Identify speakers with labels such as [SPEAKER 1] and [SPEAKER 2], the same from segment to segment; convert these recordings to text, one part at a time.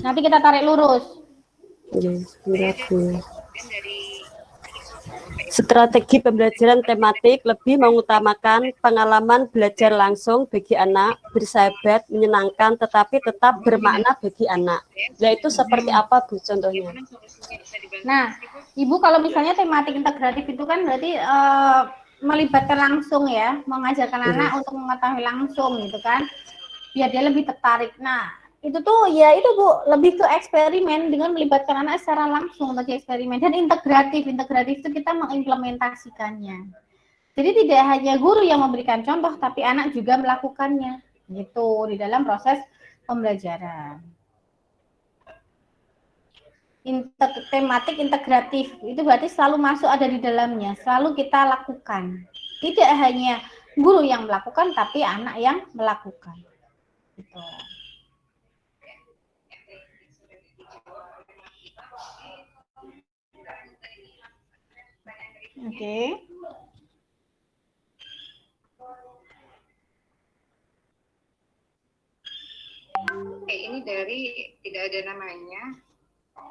[SPEAKER 1] Nanti kita tarik lurus.
[SPEAKER 2] Strategi pembelajaran tematik lebih mengutamakan pengalaman belajar langsung bagi anak, bersahabat, menyenangkan, tetapi tetap bermakna bagi anak. Nah, itu seperti apa, Bu, contohnya?
[SPEAKER 1] Nah, Ibu kalau misalnya tematik integratif itu kan berarti melibatkan langsung ya, mengajarkan anak untuk mengetahui langsung gitu kan, biar dia lebih tertarik. Nah, itu tuh ya itu Bu, lebih ke eksperimen dengan melibatkan anak secara langsung tadi eksperimen, dan integratif itu kita mengimplementasikannya. Jadi tidak hanya guru yang memberikan contoh tapi anak juga melakukannya gitu di dalam proses pembelajaran. Tematik integratif itu berarti selalu masuk ada di dalamnya, selalu kita lakukan, tidak hanya guru yang melakukan tapi anak yang melakukan gitu. Oke.
[SPEAKER 3] Oke, ini dari tidak ada namanya,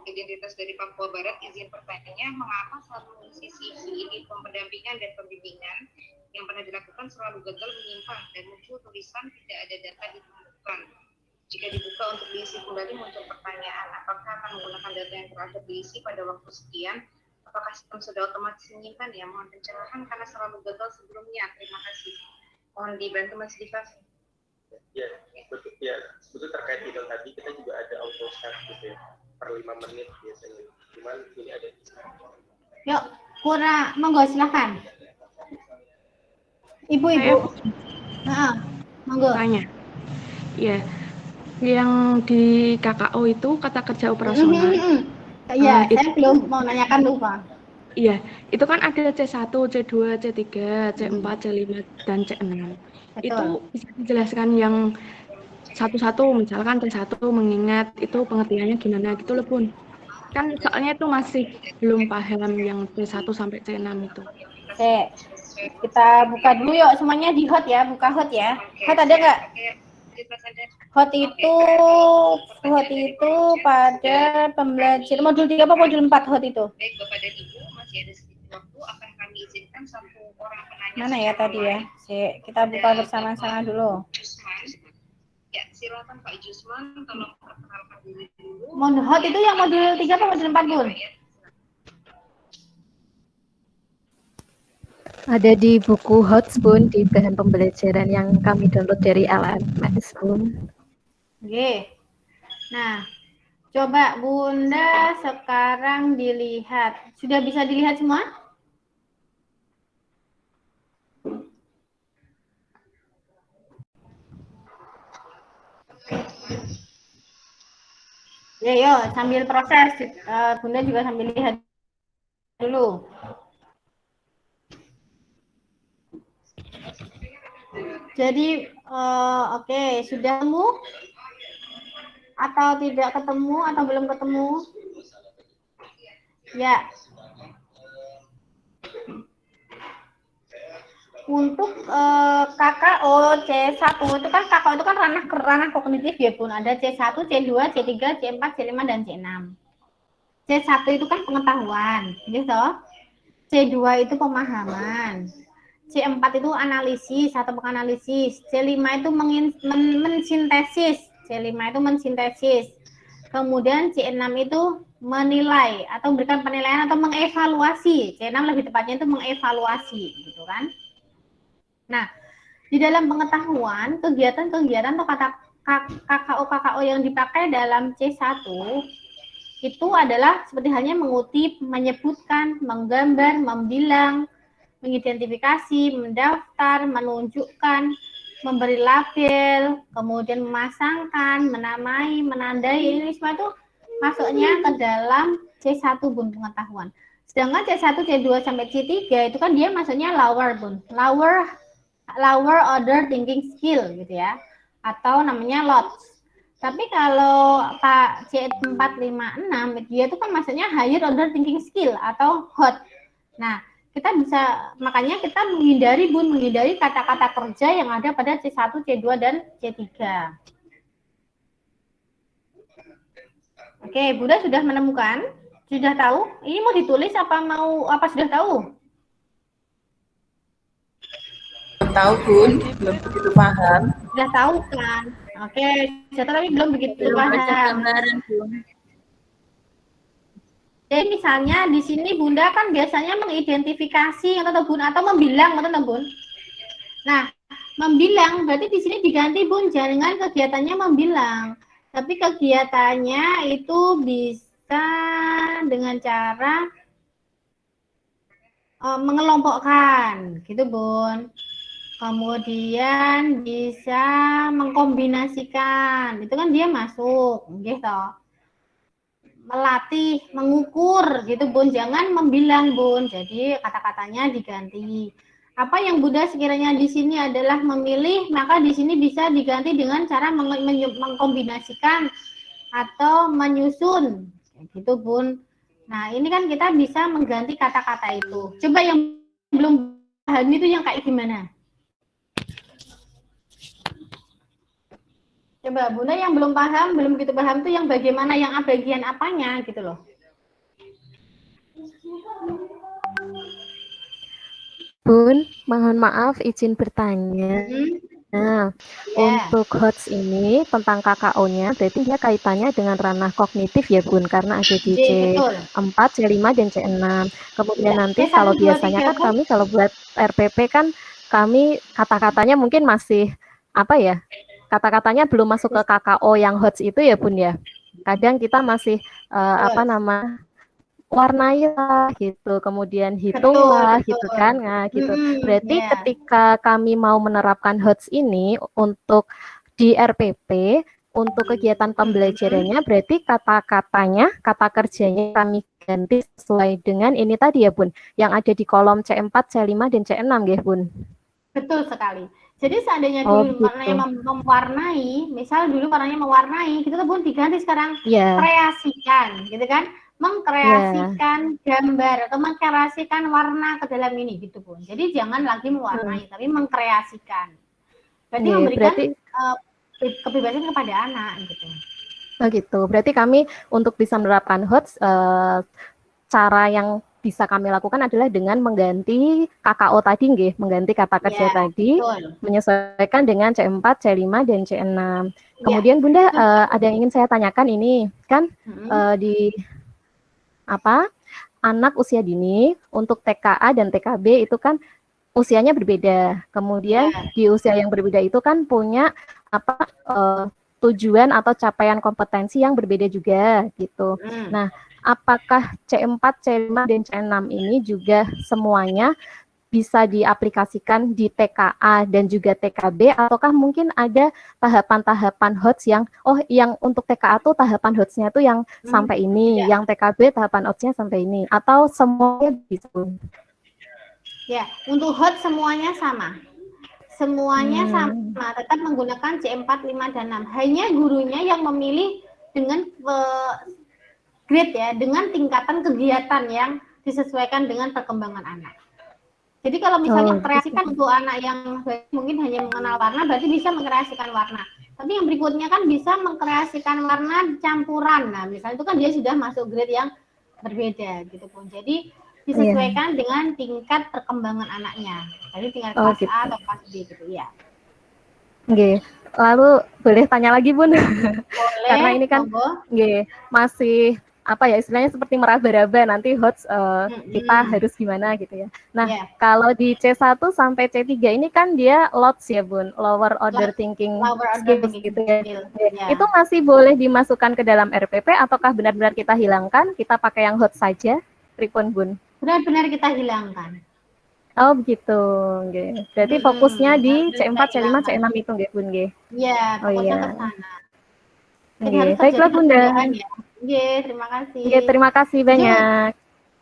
[SPEAKER 3] identitas dari Papua Barat. Izin bertanya, mengapa saat mengisi CV di pendampingan dan pembimbingan yang pernah dilakukan selalu gagal menyimpang dan muncul tulisan tidak ada data ditemukan? Jika dibuka untuk diisi kembali muncul pertanyaan, apakah akan menggunakan data yang terakhir diisi pada waktu sekian? Apakah sistem sudah otomatis menyimpan? Ya, mohon pencerahan karena selalu gagal sebelumnya. Terima kasih. Mohon dibantu Mas Diva.
[SPEAKER 4] Ya, betul ya. Betul, terkait itu tadi kita juga ada auto start gitu ya, per 5 menit biasanya. Cuman ini ada.
[SPEAKER 1] Yuk, Pura, monggo silakan. Ibu. Nah, monggo.
[SPEAKER 5] Tanya. Ya, yang di KKO itu kata kerja operasional.
[SPEAKER 1] Iya, saya belum mau nanyakan dulu, Pak.
[SPEAKER 5] Iya, itu kan ada C1, C2, C3, C4, C5, dan C6.
[SPEAKER 1] Betul.
[SPEAKER 5] Itu bisa dijelaskan yang satu-satu, misalkan C1 mengingat itu pengertiannya gimana gitu loh, Bun. Kan soalnya itu masih belum paham yang C1 sampai C6 itu.
[SPEAKER 1] Oke, kita buka dulu yuk, semuanya di hot ya, buka hot ya. Hot ada nggak? Hot itu pada pembelajaran modul 3 apa modul 4 hot itu?
[SPEAKER 3] Baik Bapak dan Ibu, masih ada sedikit waktu, akan kami izinkan satu orang penanya.
[SPEAKER 1] Mana ya tadi ya? Kita buka bersama-sama dulu.
[SPEAKER 3] Ya, silakan Pak Jusman, tolong perkenalkan diri dulu.
[SPEAKER 1] Modul hot itu yang modul 3 apa modul 4, Bun?
[SPEAKER 6] Ada di buku HOTS, Bun, di bahan pembelajaran yang kami download dari LMS, Bun.
[SPEAKER 1] Oke. Nah, coba Bunda sekarang dilihat. Sudah bisa dilihat semua? Ya, yuk, sambil proses, Bunda juga sambil lihat dulu. Jadi, oke, sudah ketemu? Atau tidak ketemu, atau belum ketemu? Ya. Untuk KKO C1 itu kan KKO itu kan ranah kognitif ya, Bun. Ada C1, C2, C3, C4, C5 dan C6. C1 itu kan pengetahuan, gitu. C2 itu pemahaman. C4 itu analisis atau penganalisis. C5 itu mensintesis. C5 itu mensintesis. Kemudian C6 itu menilai atau memberikan penilaian atau mengevaluasi. C6 lebih tepatnya itu mengevaluasi, gitu kan. Nah, di dalam pengetahuan, kegiatan-kegiatan atau kata KKO yang dipakai dalam C1 itu adalah seperti halnya mengutip, menyebutkan, menggambar, membilang, mengidentifikasi, mendaftar, menunjukkan, memberi label, kemudian memasangkan, menamai, menandai. Ini semua itu masuknya ke dalam C1, Bun, pengetahuan. Sedangkan C1, C2 sampai C3 itu kan dia masuknya lower, Bun. Lower order thinking skill gitu ya, atau namanya LOTS. Tapi kalau Pak C4, 5, 6 dia itu kan maksudnya higher order thinking skill atau HOT. Nah, kita bisa, makanya kita menghindari kata-kata kerja yang ada pada C1, C2 dan C3. Oke, Bunda sudah menemukan? Sudah tahu? Ini mau ditulis apa sudah tahu?
[SPEAKER 7] Tahu Bun, belum begitu paham.
[SPEAKER 1] Sudah tahu kan? Oke, sudah tahu tapi belum begitu
[SPEAKER 7] Belum baca
[SPEAKER 1] paham.
[SPEAKER 7] gambaran Bun.
[SPEAKER 1] Jadi misalnya di sini Bunda kan biasanya mengidentifikasi atau Bun atau membilang atau Bun. Nah, membilang berarti di sini diganti Bun, jangan kegiatannya membilang. Tapi kegiatannya itu bisa dengan cara mengelompokkan, gitu Bun. Kemudian bisa mengkombinasikan, itu kan dia masuk, gitu. Melatih, mengukur, gitu Bun. Jangan membilang Bun. Jadi kata-katanya diganti. Apa yang Bunda sekiranya di sini adalah memilih, maka di sini bisa diganti dengan cara mengkombinasikan atau menyusun, gitu Bun. Nah ini kan kita bisa mengganti kata-kata itu. Coba yang belum paham itu yang kayak gimana? Coba Bunda yang belum paham, belum gitu paham tuh yang bagaimana, yang bagian apanya gitu loh.
[SPEAKER 6] Bun, mohon maaf izin bertanya. Nah, untuk HOTS ini tentang KKO-nya, berarti dia kaitannya dengan ranah kognitif ya Bun, karena ada di C4, C5, dan C6. Kemudian nanti kalau biasanya kan kami kalau buat RPP kan kami kata-katanya mungkin masih apa ya, kata-katanya belum masuk ke KKO yang HOTS itu ya Bun ya. Kadang kita masih warnailah gitu, kemudian hitunglah gitu kan, nah gitu. Berarti ketika kami mau menerapkan HOTS ini untuk di RPP, untuk kegiatan pembelajarannya, berarti kata-katanya, kata kerjanya kami ganti sesuai dengan ini tadi ya Bun, yang ada di kolom C4, C5, dan C6 ya Bun.
[SPEAKER 1] Betul sekali. Jadi seandainya dulu warnanya mewarnai, misal dulu warnanya mewarnai, gitu Bun, diganti sekarang kreasikan, gitu kan? Mengkreasikan gambar atau mengkreasikan warna ke dalam ini gitu Bun. Jadi jangan lagi mewarnai tapi mengkreasikan. Berarti memberikan kebebasan kepada anak gitu.
[SPEAKER 6] Oh gitu. Berarti kami untuk bisa menerapkan HOTS cara yang bisa kami lakukan adalah dengan mengganti KKO tadi nggih, mengganti kata kerja tadi, menyesuaikan dengan C4, C5, dan C6. Kemudian Bunda ada yang ingin saya tanyakan ini, kan di anak usia dini untuk TKA dan TKB itu kan usianya berbeda. Kemudian di usia yang berbeda itu kan punya tujuan atau capaian kompetensi yang berbeda juga gitu. Nah, apakah C4, C5, dan C6 ini juga semuanya bisa diaplikasikan di TKA dan juga TKB, ataukah mungkin ada tahapan-tahapan HOTS yang untuk TKA tuh tahapan HOTS-nya tuh yang sampai ini, yang TKB tahapan HOTS-nya sampai ini, atau semuanya bisa?
[SPEAKER 1] Ya, untuk HOTS semuanya sama. Semuanya sama, tetap menggunakan C4, 5, dan 6. Hanya gurunya yang memilih dengan grade ya, dengan tingkatan kegiatan yang disesuaikan dengan perkembangan anak. Jadi kalau misalnya kreasikan untuk anak yang mungkin hanya mengenal warna, berarti bisa mengkreasikan warna. Tapi yang berikutnya kan bisa mengkreasikan warna campuran. Nah, misalnya itu kan dia sudah masuk grade yang berbeda gitu pun. Jadi disesuaikan dengan tingkat perkembangan anaknya. Jadi tingkat kelas A atau kelas B gitu ya.
[SPEAKER 6] Oke. Lalu boleh tanya lagi Bun?
[SPEAKER 1] Boleh.
[SPEAKER 6] Karena ini kan masih istilahnya seperti meraba-raba nanti HOTS kita harus gimana gitu ya. Nah, kalau di C1 sampai C3 ini kan dia LOTS ya Bun, Lower Order Thinking Skills gitu ya. Itu masih boleh dimasukkan ke dalam RPP ataukah benar-benar kita hilangkan, kita pakai yang HOTS saja? Pripun Bun?
[SPEAKER 1] Benar-benar kita hilangkan.
[SPEAKER 6] Oh begitu, berarti fokusnya di C4, C5, C6 itu nggih Bun nggih?
[SPEAKER 1] Iya, fokusnya ke sana.
[SPEAKER 6] Baiklah Bunda.
[SPEAKER 1] Terima kasih.
[SPEAKER 6] Terima kasih banyak.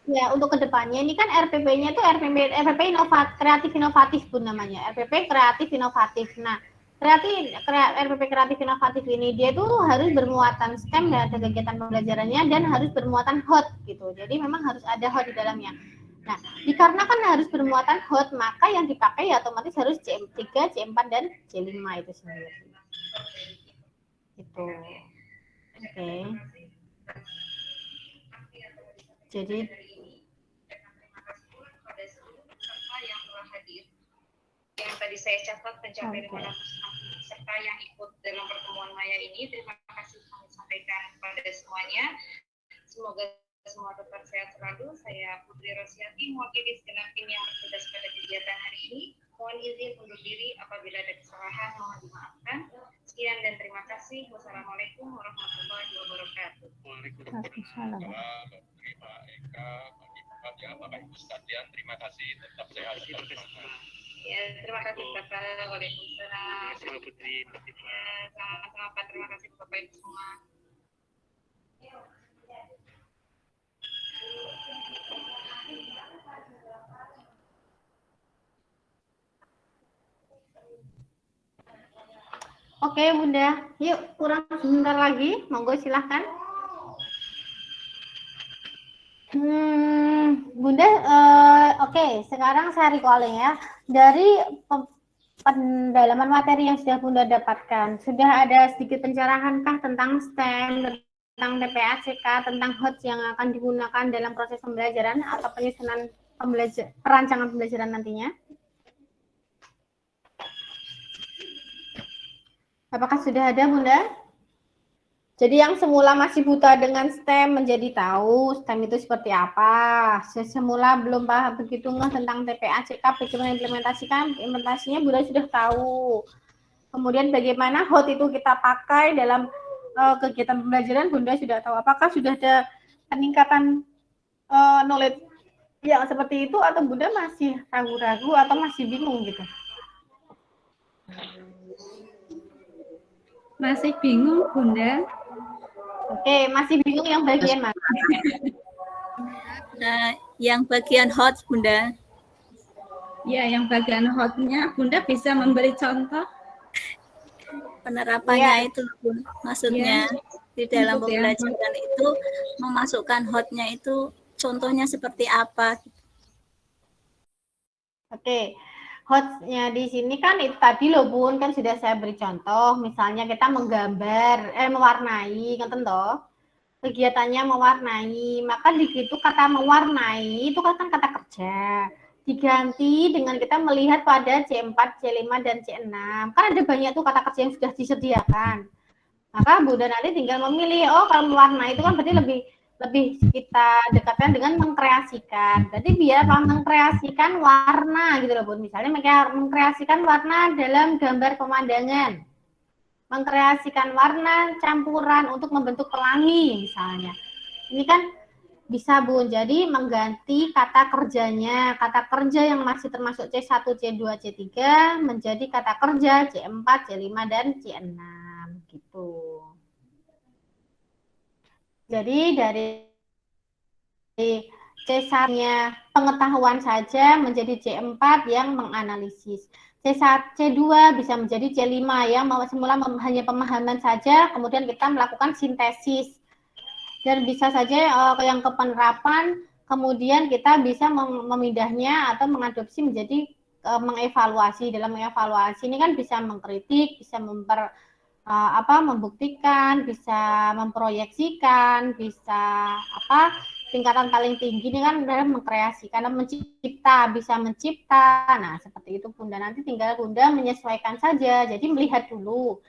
[SPEAKER 1] Ya, untuk kedepannya ini kan RPP-nya itu RPP kreatif inovatif Bun namanya. RPP kreatif inovatif. Nah, RPP kreatif inovatif ini dia tuh harus bermuatan STEM dan ada kegiatan pembelajarannya dan harus bermuatan HOT gitu. Jadi memang harus ada HOT di dalamnya. Nah, dikarenakan harus bermuatan HOT, maka yang dipakai ya otomatis harus C3, C4, dan C5 itu sendiri. Gitu. Oke. Jadi
[SPEAKER 3] hari ini. Dan terima kasih pula kepada seluruh peserta yang telah hadir. Yang tadi saya catat mencapai 500 peserta yang ikut dalam pertemuan Maya ini. Terima kasih kami sampaikan kepada semuanya. Semoga semua tetap sehat selalu. Saya Putri Rosyati, mewakili segenap tim yang bertugas pada kegiatan hari ini. Mohon izin undur diri apabila ada kesalahan, mohon dimaafkan. Sekian dan terima kasih. Wassalamualaikum warahmatullahi wabarakatuh.
[SPEAKER 1] Waalaikumsalam.
[SPEAKER 8] Pak Eka, Pak ya, Bapak Ibu sekalian, terima kasih, tetap sehat, tetap semangat.
[SPEAKER 3] Ya, terima kasih Bapak. Waalaikumsalam.
[SPEAKER 8] Terima kasih Putri.
[SPEAKER 3] Ya, sama-sama Pak. Terima kasih Bapak Ibu semua.
[SPEAKER 1] Oke Bunda, yuk kurang sebentar lagi, monggo silahkan. Bunda, oke, sekarang saya recalling ya. Dari pendalaman materi yang sudah Bunda dapatkan, sudah ada sedikit pencerahankah tentang STEM, tentang TPACK, tentang HOTS yang akan digunakan dalam proses pembelajaran atau penyusunan perancangan pembelajaran nantinya? Apakah sudah ada, Bunda? Jadi yang semula masih buta dengan STEM menjadi tahu STEM itu seperti apa. Semula belum paham begitu tentang TPACK, bagaimana implementasinya Bunda sudah tahu. Kemudian bagaimana HOT itu kita pakai dalam kegiatan pembelajaran Bunda sudah tahu. Apakah sudah ada peningkatan knowledge yang seperti itu atau Bunda masih ragu-ragu atau masih bingung gitu?
[SPEAKER 9] Masih bingung, Bunda.
[SPEAKER 1] Oke, masih bingung yang bagian mana?
[SPEAKER 9] Yang bagian hot, Bunda. Ya, yang bagian hotnya, Bunda bisa memberi contoh?
[SPEAKER 10] Penerapannya itu, Bun. Maksudnya di dalam pembelajaran itu memasukkan hotnya itu contohnya seperti apa?
[SPEAKER 1] Oke. Hotnya di sini kan itu tadi loh Bun, kan sudah saya beri contoh, misalnya kita mewarnai, ngeten toh. Kegiatannya mewarnai, maka di situ kata mewarnai itu kan kata kerja. Diganti dengan kita melihat pada C4, C5 dan C6. Kan ada banyak tuh kata kerja yang sudah disediakan. Maka Bunda nanti tinggal memilih, oh kalau mewarnai itu kan berarti lebih kita dekatkan dengan mengkreasikan. Jadi biar mengkreasikan warna gitu loh Bun. Misalnya mengkreasikan warna dalam gambar pemandangan. Mengkreasikan warna campuran untuk membentuk pelangi misalnya. Ini kan bisa Bun. Jadi mengganti kata kerjanya. Kata kerja yang masih termasuk C1, C2, C3 menjadi kata kerja C4, C5 dan C6 gitu. Jadi dari C1-nya pengetahuan saja menjadi C4 yang menganalisis. C1, C2 bisa menjadi C5 yang semula hanya pemahaman saja, kemudian kita melakukan sintesis. Dan bisa saja yang ke penerapan, kemudian kita bisa memindahnya atau mengadopsi menjadi mengevaluasi. Dalam mengevaluasi ini kan bisa mengkritik, bisa membuktikan, bisa memproyeksikan, bisa tingkatan paling tinggi ini kan adalah mengkreasikan, mencipta, bisa mencipta. Nah, seperti itu Bunda, nanti tinggal Bunda menyesuaikan saja. Jadi melihat dulu.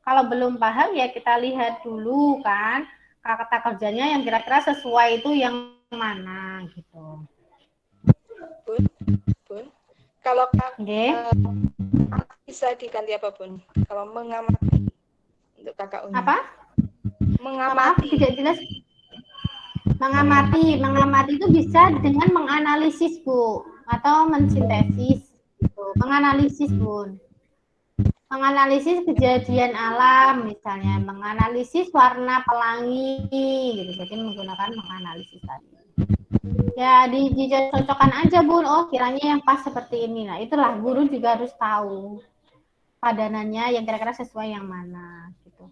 [SPEAKER 1] Kalau belum paham ya kita lihat dulu kan kata kerjanya yang kira-kira sesuai itu yang mana gitu.
[SPEAKER 7] Bun. Kalau bisa diganti apa Bun? Kalau mengamati untuk KKU.
[SPEAKER 1] Apa?
[SPEAKER 7] Mengamati.
[SPEAKER 1] Tidak jelas. Mengamati itu bisa dengan menganalisis Bu atau mensintesis. Menganalisis Bun. Menganalisis kejadian alam misalnya, menganalisis warna pelangi gitu. Jadi menggunakan menganalisis tadi. Ya dicocokkan aja Bun. Oh kiranya yang pas seperti ini. Nah itulah guru juga harus tahu padanannya yang kira-kira sesuai yang mana gitu.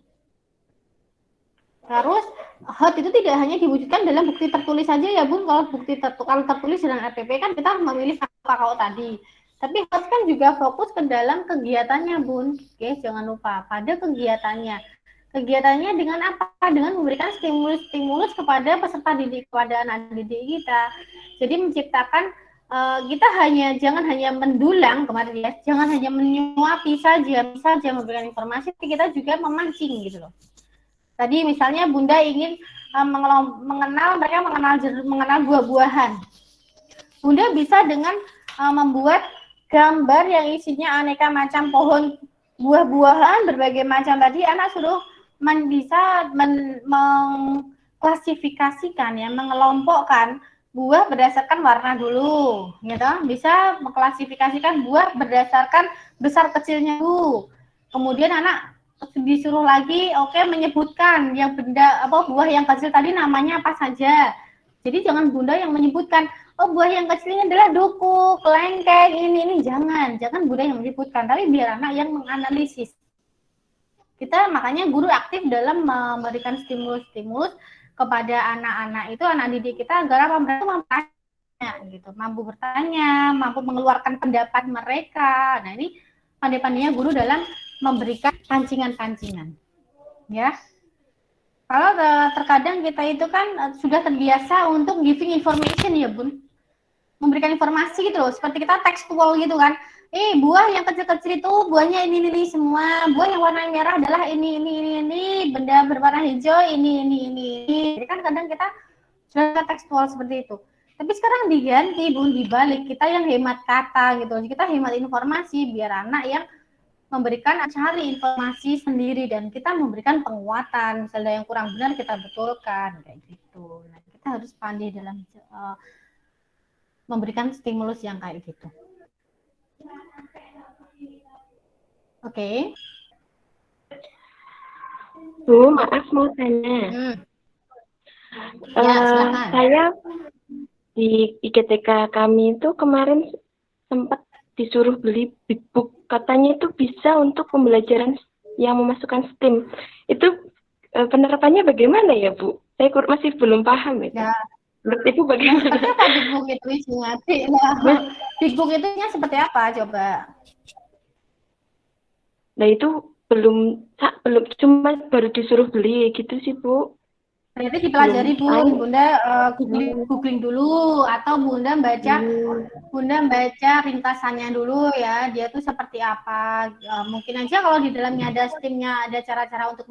[SPEAKER 1] Terus HOT itu tidak hanya diwujudkan dalam bukti tertulis saja ya Bun. Kalau kalau tertulis dalam RPP kan kita memilih KKO tadi. Tapi HOT kan juga fokus ke dalam kegiatannya Bun. Oke, jangan lupa pada kegiatannya. Kegiatannya dengan apa? Dengan memberikan stimulus-stimulus kepada peserta didik, kepada anak didik kita. Jadi menciptakan kita jangan hanya mendulang kemarin ya, jangan hanya menyuapi saja, memberikan informasi, tapi kita juga memancing gitu loh. Tadi misalnya Bunda ingin mengenal buah-buahan. Bunda bisa dengan membuat gambar yang isinya aneka macam pohon buah-buahan berbagai macam tadi, anak suruh bisa mengklasifikasikan ya, mengelompokkan buah berdasarkan warna dulu, gitu. Bisa mengklasifikasikan buah berdasarkan besar kecilnya dulu. Kemudian anak disuruh lagi, menyebutkan yang buah yang kecil tadi namanya apa saja. Jadi jangan Bunda yang menyebutkan, buah yang kecil ini adalah duku, kelengkeng, ini jangan Bunda yang menyebutkan, tapi biar anak yang menganalisis. Kita makanya guru aktif dalam memberikan stimulus-stimulus kepada anak-anak itu, anak didik kita, agar apa, mereka mampu bertanya, mampu mengeluarkan pendapat mereka. Nah, ini pandai-pandainya guru dalam memberikan pancingan-pancingan. Ya. Kalau terkadang kita itu kan sudah terbiasa untuk giving information ya, Bun. Memberikan informasi gitu loh, seperti kita tekstual gitu kan. Buah yang kecil-kecil itu buahnya ini semua. Buah yang warna merah adalah ini. Benda berwarna hijau ini. Jadi kan kadang kita sudah tekstual seperti itu. Tapi sekarang diganti, Bun, dibalik. Kita yang hemat kata gitu. Kita hemat informasi biar anak yang cari informasi sendiri dan kita memberikan penguatan. Misalnya yang kurang benar kita betulkan kayak gitu. Nah, kita harus pandai dalam memberikan stimulus yang kayak gitu. Oke.
[SPEAKER 11] Bu, maaf mau tanya. Saya di IGTK kami itu kemarin sempat disuruh beli big book. Katanya itu bisa untuk pembelajaran yang memasukkan STEM. Itu penerapannya bagaimana ya, Bu? Saya masih belum paham itu. Ya. Menurut Ibu bagaimana?
[SPEAKER 1] Seperti apa big book itu isinya? Big book itu seperti apa coba?
[SPEAKER 11] Nah itu belum cuma baru disuruh beli gitu sih, Bu.
[SPEAKER 1] Berarti dipelajari, Bunda googling dulu atau Bunda baca ringkasannya dulu ya, dia tuh seperti apa. Mungkin aja kalau di dalamnya ada STEM-nya, ada cara-cara untuk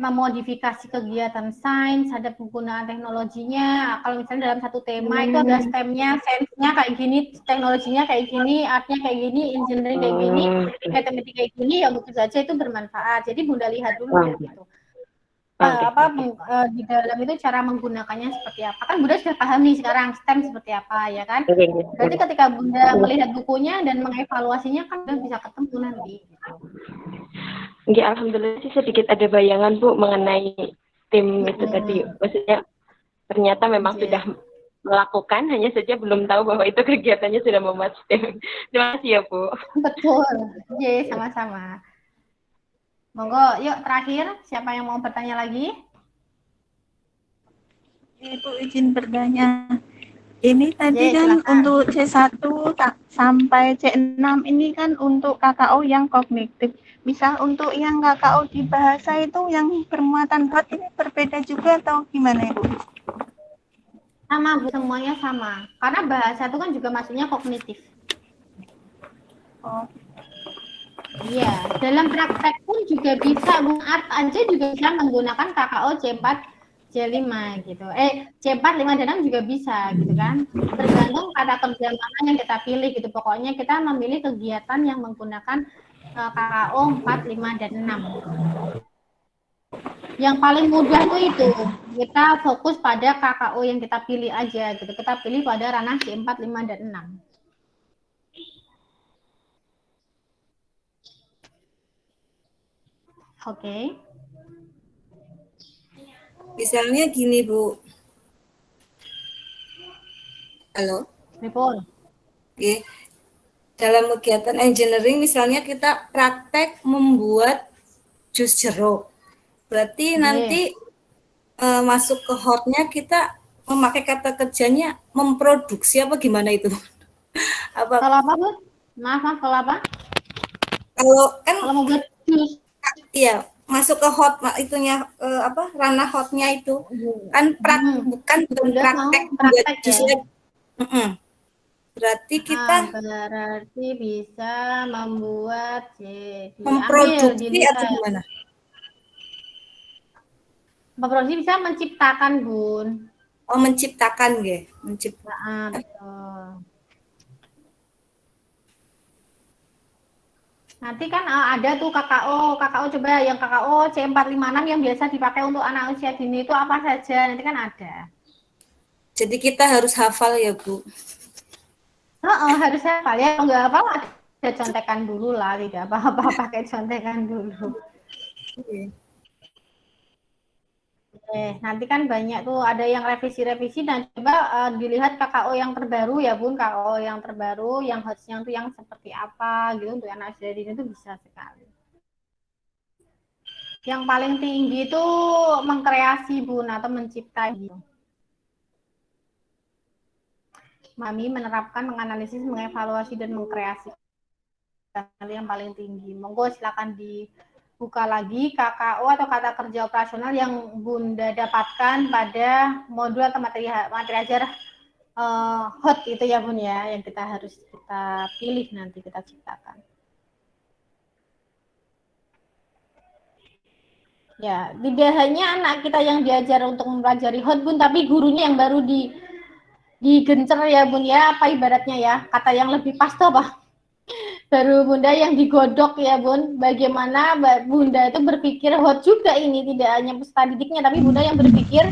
[SPEAKER 1] memodifikasi kegiatan sains, ada penggunaan teknologinya. Kalau misalnya dalam satu tema itu ada STEM-nya, sainsnya kayak gini, teknologinya kayak gini, artnya kayak gini, engineering kayak gini, matematika kayak gini, ya mungkin saja itu bermanfaat. Jadi Bunda lihat dulu gitu. Di dalam itu cara menggunakannya seperti apa. Kan Bunda sudah paham nih sekarang STEM seperti apa ya kan. Berarti ketika Bunda melihat bukunya dan mengevaluasinya kan Bunda bisa ketemu nanti gitu.
[SPEAKER 11] Ya, alhamdulillah sih sedikit ada bayangan, Bu, mengenai tim itu tadi. Maksudnya ternyata memang sudah melakukan, hanya saja belum tahu bahwa itu kegiatannya sudah memuat STEM. Terima kasih ya, Bu.
[SPEAKER 1] Betul. Sama-sama. Monggo, yuk terakhir, siapa yang mau bertanya lagi?
[SPEAKER 12] Ibu izin bertanya. Ini tadi kan untuk C1 sampai C6 ini kan untuk KKO yang kognitif. Bisa untuk yang KKO di bahasa itu yang bermuatan hot ini berbeda juga atau gimana Ibu?
[SPEAKER 1] Sama, Bu, semuanya sama. Karena bahasa itu kan juga maksudnya kognitif.
[SPEAKER 12] Oh.
[SPEAKER 1] Iya, dalam praktek pun juga bisa, Bung Art aja juga bisa menggunakan KKO C4, C5 gitu. C4, 5, dan 6 juga bisa gitu kan. Tergantung kata kerja mana yang kita pilih gitu. Pokoknya kita memilih kegiatan yang menggunakan KKO 4, 5, dan 6. Yang paling mudah tuh itu, kita fokus pada KKO yang kita pilih aja gitu. Kita pilih pada ranah C4, 5, dan 6. Oke.
[SPEAKER 13] Misalnya gini, Bu. Halo?
[SPEAKER 1] Telepon.
[SPEAKER 13] Oke. Dalam kegiatan engineering misalnya kita praktek membuat jus jeruk. Berarti nanti masuk ke hotnya kita memakai kata kerjanya memproduksi apa gimana itu?
[SPEAKER 1] Kalau apa, Bu? Maaf, kalau apa?
[SPEAKER 13] Kalau kan
[SPEAKER 1] kalau membuat jus
[SPEAKER 13] Iya, masuk ke hot itunya apa ranah hotnya itu kan bukan praktek buat jusnya. Berarti kita
[SPEAKER 1] berarti bisa membuat
[SPEAKER 13] memproduksi atau gimana?
[SPEAKER 1] Memproduksi bisa menciptakan, Bun.
[SPEAKER 13] Oh, menciptakan nggih, menciptakan.
[SPEAKER 1] Betul. Nanti kan ada tuh KKO coba yang KKO C456 yang biasa dipakai untuk anak usia dini itu apa saja, nanti kan ada.
[SPEAKER 13] Jadi kita harus hafal ya, Bu.
[SPEAKER 1] Harus hafal ya, kalau nggak hafal ada contekan dulu lah, tidak apa-apa pakai contekan dulu. Nanti kan banyak tuh, ada yang revisi-revisi dan coba dilihat KKO yang terbaru ya Bun, KKO yang terbaru, yang hotsnya tuh yang seperti apa gitu untuk anak usia dini itu bisa sekali. Yang paling tinggi itu mengkreasi Bun atau mencipta gitu. Mami menerapkan, menganalisis, mengevaluasi dan mengkreasi yang paling tinggi. Monggo silakan dibuka lagi KKO atau kata kerja operasional yang Bunda dapatkan pada modul atau materi ajar hot itu ya Bun ya, yang kita harus kita pilih nanti kita ciptakan. Ya, tidak hanya anak kita yang diajar untuk mempelajari hot Bun, tapi gurunya yang baru digencer ya Bun ya, apa ibaratnya ya, kata yang lebih pas tuh apa? Baru Bunda yang digodok ya Bun, bagaimana Bunda itu berpikir hot juga ini, tidak hanya peserta didiknya, tapi Bunda yang berpikir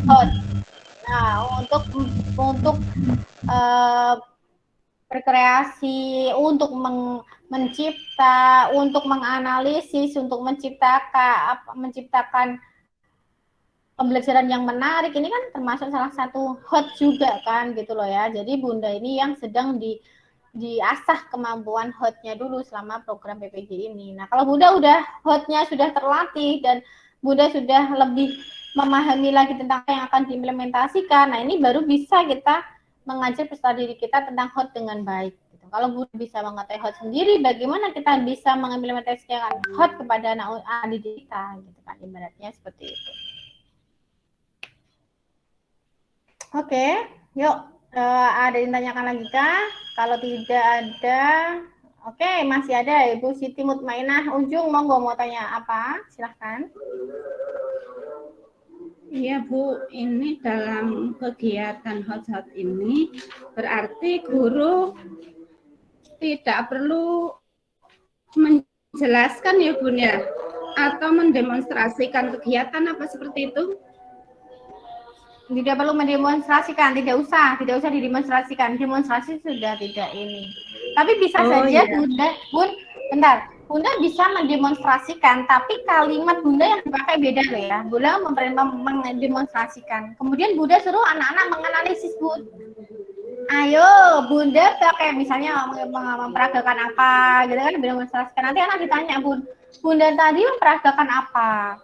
[SPEAKER 1] hot. Nah, untuk berkreasi, untuk mencipta, untuk menganalisis, untuk menciptakan pembelajaran yang menarik, ini kan termasuk salah satu hot juga kan gitu loh ya. Jadi Bunda ini yang sedang diasah kemampuan hotnya dulu selama program PPG ini. Nah, kalau Bunda udah hotnya sudah terlatih dan Bunda sudah lebih memahami lagi tentang apa yang akan diimplementasikan, nah ini baru bisa kita mengajar peserta didik kita tentang hot dengan baik. Gitu. Kalau Bunda bisa mengetahui hot sendiri, bagaimana kita bisa mengimplementasikan hot kepada anak didik kita, gitu kan, ibaratnya seperti itu. Oke, yuk. Ada yang ditanyakan lagi kah? Kalau tidak ada, oke, masih ada Ibu Siti Mutmainah Ujung, monggo mau tanya apa? Silahkan.
[SPEAKER 9] Iya Bu, ini dalam kegiatan hot ini berarti guru tidak perlu menjelaskan ya Bun ya, atau mendemonstrasikan kegiatan apa seperti itu?
[SPEAKER 1] Tidak perlu mendemonstrasikan, tidak usah didemonstrasikan. Demonstrasi sudah tidak ini. Tapi bisa saja iya. Bunda bisa mendemonstrasikan, tapi kalimat Bunda yang dipakai beda loh ya. Bunda mendemonstrasikan. Kemudian Bunda suruh anak-anak menganalisis, Bun. Ayo, Bunda pakai misalnya memperagakan apa, gitu kan, mendemonstrasikan. Nanti anak ditanya, Bunda tadi memperagakan apa?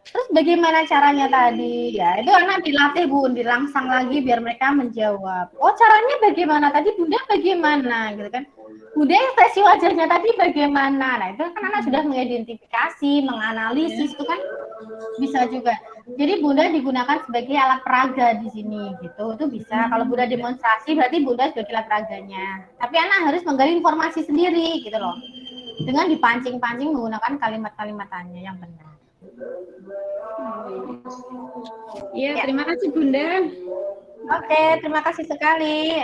[SPEAKER 1] Terus bagaimana caranya tadi? Ya, itu anak dilatih Bun, dirangsang lagi biar mereka menjawab. Oh, caranya bagaimana tadi Bunda bagaimana gitu kan? Bunda ekspresi wajahnya tadi bagaimana? Nah, itu kan anak sudah mengidentifikasi, menganalisis itu kan bisa juga. Jadi Bunda digunakan sebagai alat peraga di sini gitu. Itu bisa. Kalau Bunda demonstrasi berarti Bunda sebagai alat peraganya. Tapi anak harus menggali informasi sendiri gitu loh. Dengan dipancing-pancing menggunakan kalimat-kalimatannya yang benar.
[SPEAKER 9] Iya, terima kasih Bunda.
[SPEAKER 1] Oke, terima kasih sekali.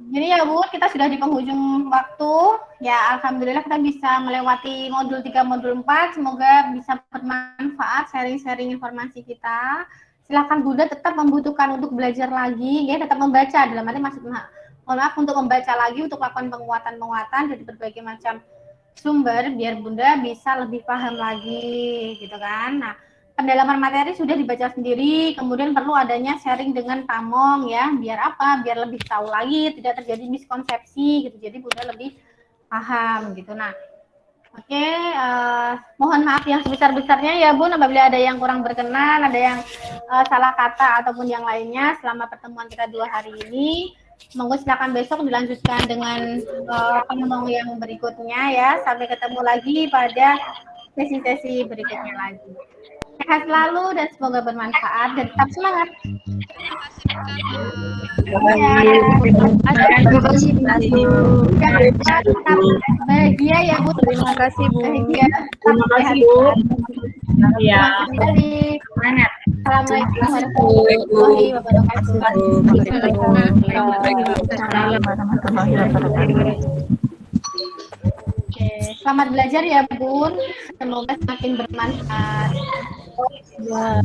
[SPEAKER 1] Jadi ya Bu, kita sudah di penghujung waktu. Ya, alhamdulillah kita bisa melewati modul 3, modul 4. Semoga bisa bermanfaat sharing-sharing informasi kita. Silakan Bunda tetap membutuhkan untuk belajar lagi, ya, tetap membaca dalam arti maksudnya. Mohon maaf untuk membaca lagi untuk melakukan penguatan-penguatan dari berbagai macam sumber biar Bunda bisa lebih paham lagi gitu kan. Nah, pendalaman materi sudah dibaca sendiri, kemudian perlu adanya sharing dengan pamong ya, biar apa? Biar lebih tahu lagi, tidak terjadi miskonsepsi gitu. Jadi Bunda lebih paham gitu. Nah, oke, mohon maaf yang sebesar-besarnya ya Bun apabila ada yang kurang berkenan, ada yang salah kata ataupun yang lainnya selama pertemuan kita 2 hari ini. Monggo silakan besok dilanjutkan dengan penolong yang berikutnya ya. Sampai ketemu lagi pada sesi-sesi berikutnya lagi. Sehat selalu dan semoga bermanfaat dan tetap semangat.
[SPEAKER 14] Terima kasih Bu.
[SPEAKER 1] Tetap bahagia ya Bu.
[SPEAKER 14] Terima kasih Bu.
[SPEAKER 1] Bahagia.
[SPEAKER 14] Terima kasih Bu. Ya.
[SPEAKER 1] Semangat. Assalamualaikum warahmatullahi wabarakatuh. Oke, selamat belajar ya Bun. Semoga semakin bermanfaat.
[SPEAKER 14] Ya.